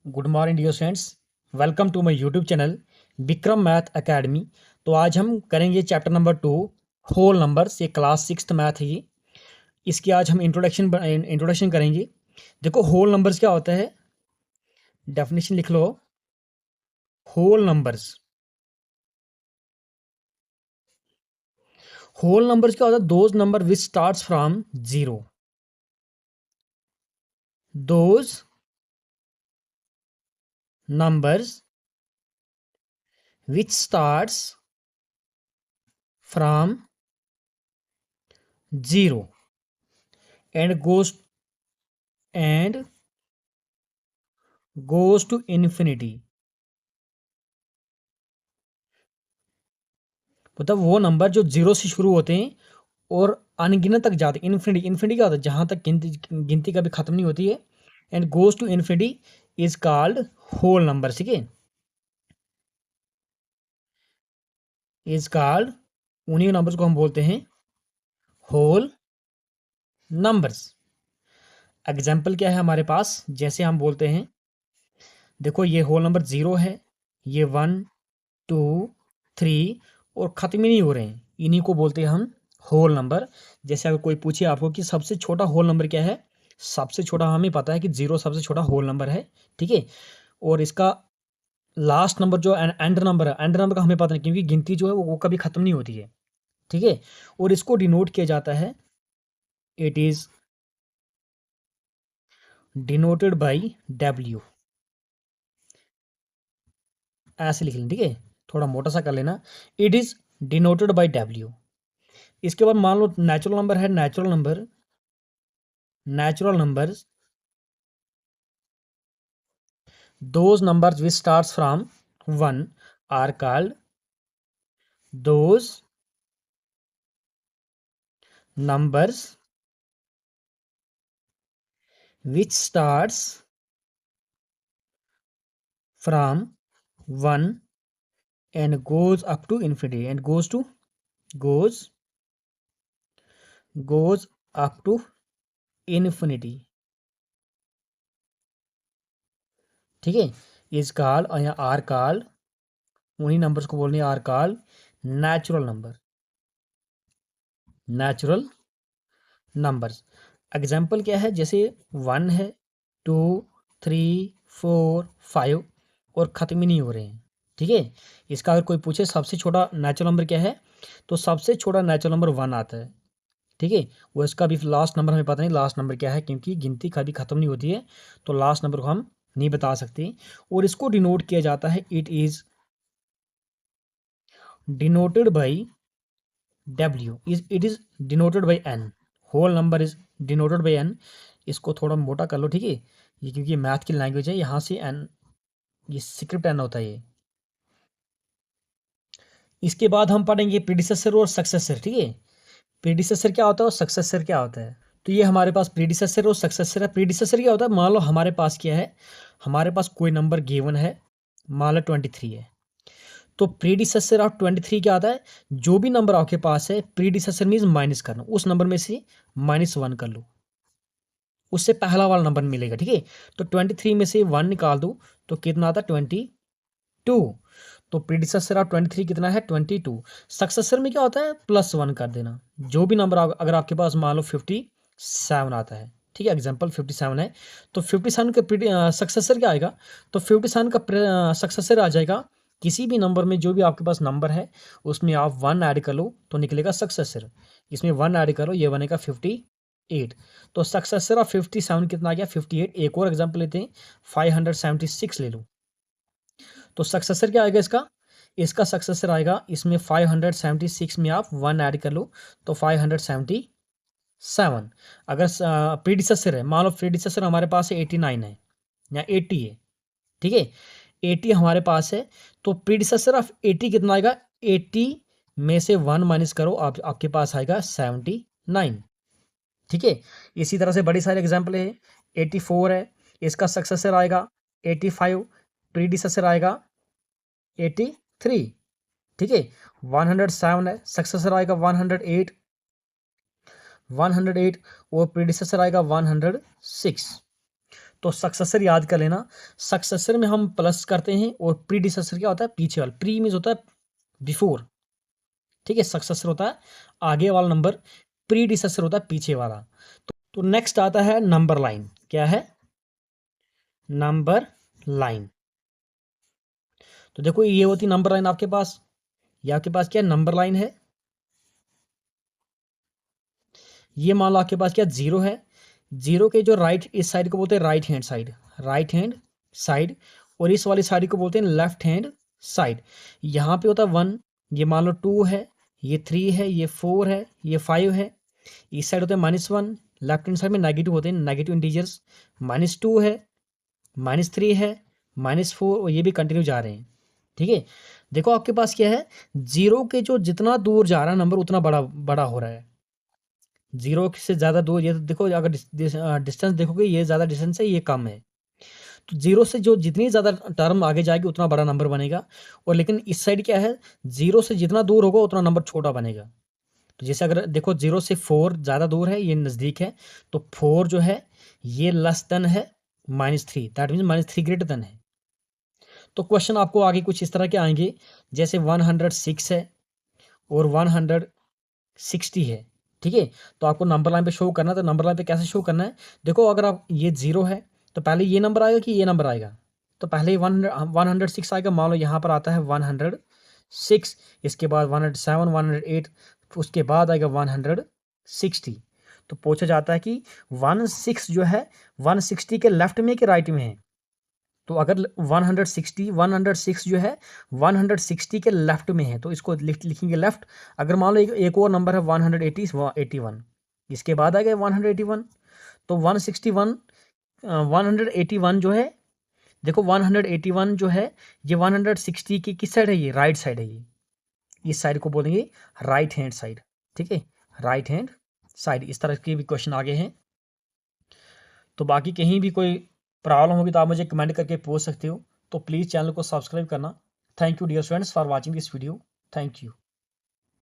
Good morning dear students. Welcome to my YouTube channel Vikram math academy. तो आज हम करेंगे चैप्टर नंबर 2 होल नंबर्स। ये क्लास 6th मैथ है ये। इसकी आज हम इंट्रोडक्शन करेंगे। देखो होल नंबर्स क्या होता है, डेफिनेशन लिख लो। होल नंबर्स क्या होता है? Those number which starts from zero. Those numbers which starts from zero and goes to infinity। मतलब वो नंबर जो जीरो से शुरू होते हैं और अनगिनत तक जाते हैं। इन्फिनिटी, इन्फिनिटी क्या होता है? जहाँ तक गिनती कभी खत्म नहीं होती है। And goes to infinity is called whole number. ठीक है, इज कॉल्ड, उन्हीं नंबर्स को हम बोलते हैं होल नंबर्स। एग्जाम्पल क्या है हमारे पास? जैसे हम बोलते हैं, देखो ये होल नंबर जीरो है, ये 1 2 3 और खत्म ही नहीं हो रहे हैं, इन्हीं को बोलते हैं हम होल नंबर। जैसे अगर कोई पूछे आपको कि सबसे छोटा होल नंबर क्या है, सबसे छोटा हमें पता है कि जीरो सबसे छोटा होल नंबर है। ठीक है, और इसका लास्ट नंबर जो एंड नंबर है, एंड नंबर का हमें पता नहीं, क्योंकि गिनती जो है वो कभी खत्म नहीं होती है। ठीक है, और इसको डिनोट किया जाता है, it is denoted by W. ऐसे लिख लें, ठीक है, थोड़ा मोटा सा कर लेना। It is denoted by W. इसके बाद मान लो नेचुरल नंबर है, natural numbers, those numbers which starts from 1 are called those numbers which starts from 1 and goes up to infinity and goes up to infinity। ठीक है, is called या are called, उन्हीं numbers को बोलने are called natural number. Natural numbers example क्या है? जैसे 1 है, 2 3 4 5 और ख़त्म ही नहीं हो रहे हैं। ठीक है, इसका अगर कोई पूछे सबसे छोटा नेचुरल नंबर क्या है, तो सबसे छोटा नेचुरल नंबर 1 आता है। ठीक है, वो इसका भी लास्ट नंबर हमें पता नहीं लास्ट नंबर क्या है, क्योंकि गिनती कभी ख़त्म नहीं होती है, तो लास्ट नंबर को हम नहीं बता सकते। और इसको डिनोट किया जाता है, it is denoted by W, it is denoted by N. Whole number is denoted by N. इसको थोड़ा मोटा कर लो, ठीक है, ये क्योंकि मैथ की लैंग्वेज है, यहाँ से एन, ये स्क्रिप्ट एन होता है ये। इसके बाद हम पढ़ेंगे प्रीडिसेसर और सक्सेसर। ठीक है, प्रीडिसेसर क्या होता है और सक्सेसर क्या होता है। तो ये हमारे पास प्रीडिसेसर और सक्सेसर है। प्रीडिसेसर क्या होता है? मान लो हमारे पास क्या है, हमारे पास कोई नंबर गिवन है, मान लो 23 है, तो प्रीडिसेसर ऑफ 23 क्या आता है? जो भी नंबर आपके पास है, प्रीडिसेसर मीन्स माइनस करना, उस नंबर में से -1 कर लो, उससे पहला वाला नंबर मिलेगा। ठीक है, तो 23 में से 1 निकाल दो तो कितना आता है? 22। तो प्रीडिसेसर ऑफ 23 कितना है? 22। सक्सेसर में क्या होता है? +1 कर देना, जो भी नंबर अगर आपके पास मान लो 57 आता है, ठीक है, एग्जाम्पल 57 है, तो 57 का सक्सेसर क्या आएगा? तो 57 का सक्सेसर आ जाएगा, किसी भी नंबर में जो भी आपके पास नंबर है उसमें आप 1 ऐड कर लो तो निकलेगा सक्सेसर। इसमें 1 ऐड करो, ये बनेगा 58। तो सक्सेसर ऑफ 57 कितना आ गया? 58। एक और एग्जाम्पल लेते हैं, 576 ले लो, तो सक्सेसर क्या आएगा इसका? इसका सक्सेसर आएगा, इसमें 576 में आप 1 ऐड कर लो तो 577। अगर प्रीडिसेसर है, मान लो प्रीडिसेसर हमारे पास है 89 है या 80 है, ठीक है, 80 हमारे पास है, तो प्रीडिसेसर ऑफ 80 कितना आएगा? 80 में से 1 माइनस करो, आपके पास आएगा 79। ठीक है, इसी तरह से बड़ी सारी एग्जाम्पल है। 84 है, इसका सक्सेसर आएगा 85, प्रीडिसेसर आएगा 83। ठीक है, 107 है, सक्सेसर आएगा 108, 108 और प्रीडिसेसर आएगा 106। तो सक्सेसर याद कर लेना, सक्सेसर में हम प्लस करते हैं और प्रीडिसेसर क्या होता है, पीछे वाला। प्री मीन्स होता है बिफोर, ठीक है। सक्सेसर होता है आगे वाला नंबर, प्रीडिसेसर होता है पीछे वाला। तो नेक्स्ट आता है नंबर लाइन। क्या है, नंबर लाइन। तो देखो ये होती नंबर लाइन आपके पास, ये आपके पास क्या नंबर लाइन है। ये मान लो आपके पास क्या जीरो है, जीरो के जो राइट इस साइड को बोलते हैं right hand side, right hand side, और इस वाली साइड को बोलते हैं लेफ्ट हैंड साइड। यहाँ पे होता है वन, ये मान लो टू है, ये थ्री है, ये फोर है, ये फाइव है। इस साइड होते हैं -1, लेफ्ट हैंड साइड में नेगेटिव होते हैं, नेगेटिव इंटीजर्स। -2 है, -3 है, -4, और ये भी कंटिन्यू जा रहे हैं, ठीक है। देखो आपके पास क्या है, जीरो के जो जितना दूर जा रहा है नंबर उतना बड़ा बड़ा हो रहा है। जीरो से ज़्यादा दूर, ये तो देखो अगर डिस्टेंस देखोगे, ये ज़्यादा डिस्टेंस है, ये कम है। तो जीरो से जो जितनी ज़्यादा टर्म आगे जाएगी उतना बड़ा नंबर बनेगा। और लेकिन इस साइड क्या है, जीरो से जितना दूर होगा उतना नंबर छोटा बनेगा। तो जैसे अगर देखो जीरो से 4 ज़्यादा दूर है, ये नज़दीक है, तो 4 जो है ये लेस देन है -3, दैट मीन्स -3 ग्रेटर देन है। तो क्वेश्चन आपको आगे कुछ इस तरह के आएंगे, जैसे 106 है और 160 है, ठीक है। तो आपको नंबर लाइन पे शो करना है, तो नंबर लाइन पे कैसे शो करना है, देखो अगर आप ये जीरो है तो पहले ये नंबर आएगा कि ये नंबर आएगा, तो पहले 106 आएगा। मान लो यहाँ पर आता है 106, इसके बाद 107, 108, उसके बाद आएगा 160। तो पूछा जाता है कि 16 जो है 160 के लेफ्ट में कि राइट में है। तो अगर 106 जो है 160 के लेफ्ट में है तो इसको लिखेंगे लेफ्ट। अगर मान लो एक और नंबर है 181, इसके बाद आ गया 181, तो 181 जो है, देखो 181 जो है ये 160 की किस साइड है, ये राइट साइड है, ये इस साइड को बोलेंगे राइट हैंड साइड, ठीक है, राइट हैंड साइड। इस तरह के भी क्वेश्चन आगे हैं। तो बाकी कहीं भी कोई प्रॉब्लम होगी तो आप मुझे कमेंट करके पूछ सकते हो। तो प्लीज़ चैनल को सब्सक्राइब करना। Thank you dear friends for watching this video. Thank you.